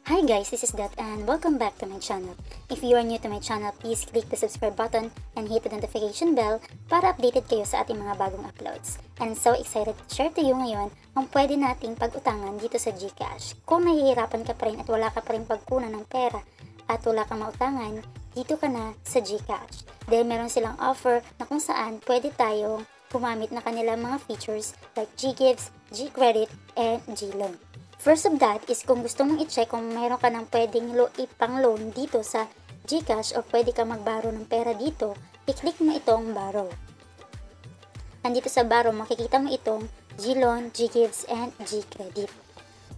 Hi guys, this is Dat and welcome back to my channel. If you are new to my channel, please click the subscribe button and hit the notification bell para updated kayo sa ating mga bagong uploads. And I'm so excited to share to you ngayon ang pwede nating pag-utangan dito sa GCash. Kung nahihirapan ka pa rin at wala ka pa rin pagkunan ng pera at wala kang mautangan, dito ka na sa GCash. Dahil meron silang offer na kung saan pwede tayong gumamit na kanilang mga features like GGives, GCredit, and GLoan. First of that is kung gusto mong i-check kung mayroon ka ng pwedeng ipang-loan dito sa GCash o pwede ka mag-borrow ng pera dito, i-click mo itong borrow. Andito sa borrow, makikita mo itong GLoan, GGives, and GCredit.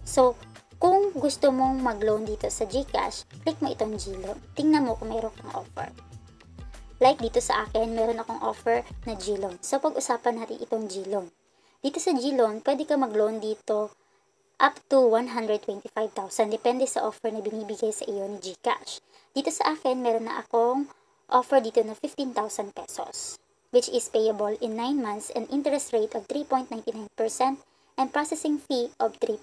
So, kung gusto mong mag-loan dito sa GCash, click mo itong GLoan. Tingnan mo kung mayroon kang offer. Like dito sa akin, meron akong offer na GLoan. So, pag-usapan natin itong GLoan. Dito sa GLoan, pwede ka mag-loan dito up to 125,000. Depende sa offer na binibigay sa iyo ni GCash. Dito sa akin, meron na akong offer dito na 15,000 pesos, which is payable in 9 months and interest rate of 3.99% and processing fee of 3%.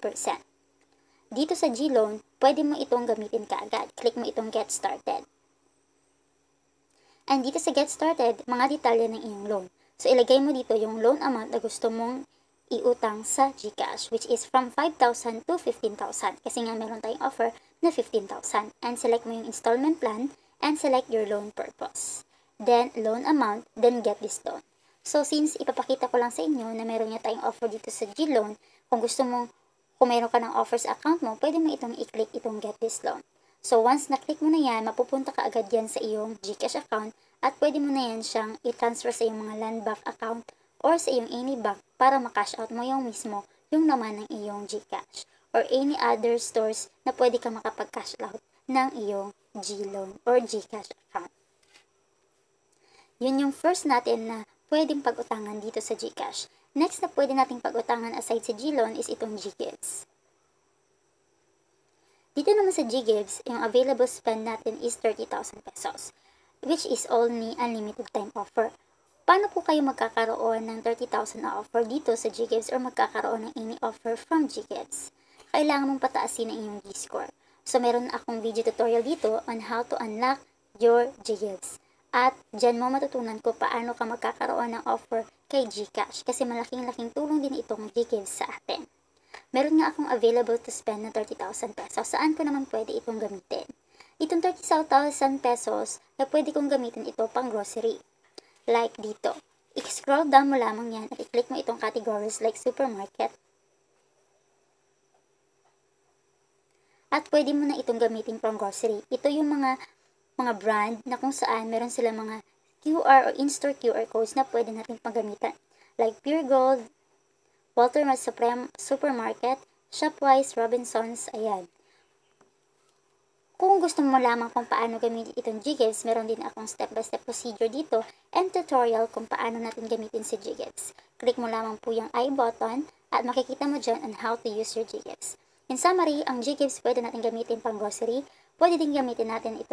Dito sa GLoan, pwede mo itong gamitin kaagad. Click mo itong Get Started. And dito sa Get Started, mga detalye ng iyong loan. So, ilagay mo dito yung loan amount na gusto mong iutang sa GCash, which is from 5,000 to 15,000 kasi nga meron tayong offer na 15,000, and select mo yung installment plan and select your loan purpose, then loan amount, then get this loan. So since ipapakita ko lang sa inyo na meron nga tayong offer dito sa GLoan, kung gusto mo, kung meron ka ng offers account mo, pwede mo itong i-click itong get this loan. So once na-click mo na yan, mapupunta ka agad yan sa iyong GCash account at pwede mo na yan siyang i-transfer sa iyong mga landbank account or sa iyong any bank para makash out mo yung mismo yung naman ng iyong GCash or any other stores na pwede ka makapag-cash out ng iyong GLoan or GCash account. Yun yung first natin na pwedeng pag-utangan dito sa GCash. Next na pwede nating pag-utangan aside sa GLoan is itong GGives. Dito naman sa GGives, yung available spend natin is 30,000 pesos, which is only unlimited time offer. Paano po kayo magkakaroon ng 30,000 na offer dito sa GGives or magkakaroon ng any offer from GGives? Kailangan mong pataasin ang iyong G-score. So, meron akong video tutorial dito on how to unlock your GGives. At dyan mo matutunan ko paano ka magkakaroon ng offer kay GCash kasi malaking-laking tulong din itong GGives sa atin. Meron nga akong available to spend na 30,000 pesos. Saan ko naman pwede itong gamitin? Itong 30,000 pesos na pwede kong gamitin ito pang grocery. Like dito. I-scroll down mo lamang yan at i-click mo itong categories like supermarket. At pwede mo na itong gamitin pang grocery. Ito yung mga brand na kung saan meron sila mga QR or in-store QR codes na pwede natin paggamitan. Like Pure Gold, Walter Supreme Supermarket, Shopwise, Robinsons, ayan. Kung gusto mo lamang kung paano gamitin itong GGives, meron din akong step-by-step procedure dito and tutorial kung paano natin gamitin si GGives. Click mo lamang po yung I button at makikita mo dyan on how to use your GGives. In summary, ang GGives pwede natin gamitin pang grocery, pwede din gamitin natin ito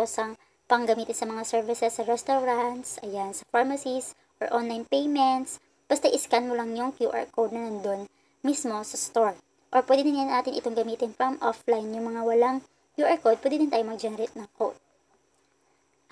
panggamitin sa mga services sa restaurants, ayan, sa pharmacies, or online payments. Basta iscan mo lang yung QR code na nandun mismo sa store. Or pwede din natin itong gamitin from offline, yung mga walang QR code, pwede din tayo mag-generate ng code.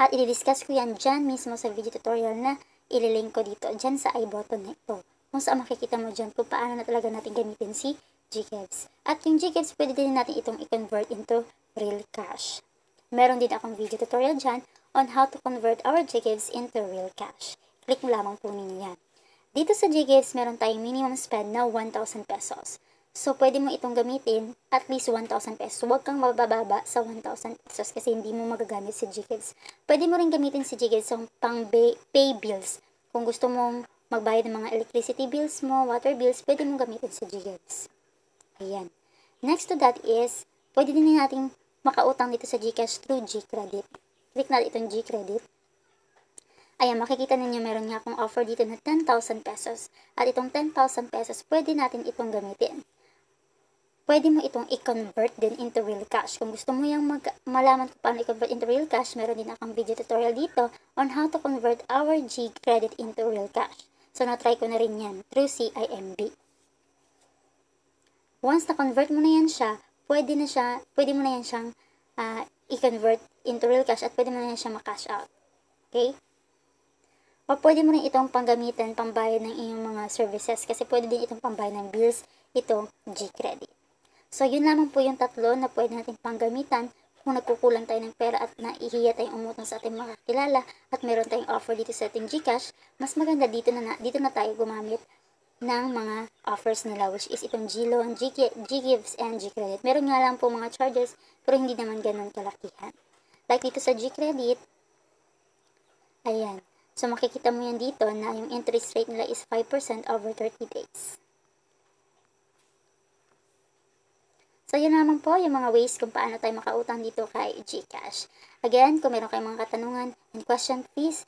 At i-discuss ko yan dyan mismo sa video tutorial na ililink ko dito, dyan sa I button na ito. Kung saan makikita mo dyan kung paano na talaga natin gamitin si GGives. At yung GGives, pwede din natin itong i-convert into real cash. Meron din akong video tutorial dyan on how to convert our GGives into real cash. Click mo lamang po ninyo yan. Dito sa GGives, meron tayong minimum spend na 1,000 pesos. So, pwede mo itong gamitin at least 1,000 pesos. Huwag kang mabababa sa 1,000 pesos kasi hindi mo magagamit si GGives. Pwede mo rin gamitin si GGives sa pay bills. Kung gusto mong magbayad ng mga electricity bills mo, water bills, pwede mong gamitin si GGives. Ayan. Next to that is, pwede din natin makautang dito sa GCash through GCredit. Click natin itong GCredit. Ayan, makikita ninyo meron nga akong offer dito na 10,000 pesos. At itong 10,000 pesos, pwede natin itong gamitin. Pwede mo itong i-convert din into real cash. Kung gusto mo yung malaman kung paano i-convert into real cash, meron din akong video tutorial dito on how to convert our GCredit into real cash. So, na-try ko na rin yan through CIMB. Once na-convert mo na yan siya, pwede mo na yan siyang i-convert into real cash at pwede mo na yan siyang ma-cash out. Okay? O pwede mo rin itong panggamitan, pambayad ng iyong mga services kasi pwede din itong pambayad ng bills, itong G-Credit. So, yun lamang po yung tatlo na pwede natin panggamitan kung nagkukulang tayo ng pera at naihiya tayong umutang sa ating mga kakilala at meron tayong offer dito sa ating GCash, mas maganda dito na tayo gumamit ng mga offers nila, which is itong G-Loan, G-Gives, and G-Credit. Meron nga lang po mga charges, pero hindi naman ganun kalakihan. Like dito sa G-Credit, ayan. So, makikita mo yan dito na yung interest rate nila is 5% over 30 days. So, yun naman po yung mga ways kung paano tayo makautang dito kay GCash. Again, kung meron kayong mga katanungan and question, please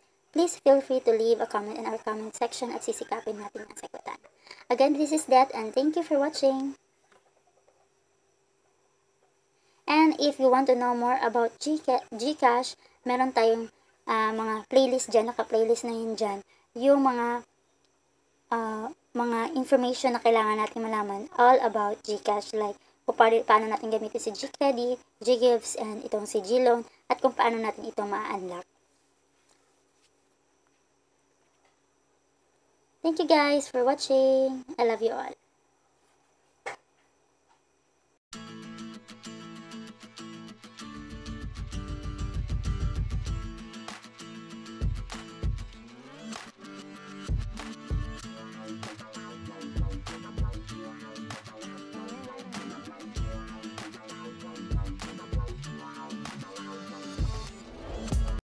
feel free to leave a comment in our comment section at sisikapin natin ang sagutan. Again, this is Det and thank you for watching. And if you want to know more about GCash, meron tayong mga playlist dyan, naka-playlist na yun dyan, yung mga information na kailangan natin malaman all about GCash, like kung paano natin gamitin si G-Credit, G-Gives, and itong si G-Loan, at kung paano natin ito ma-unlock. Thank you guys for watching. I love you all.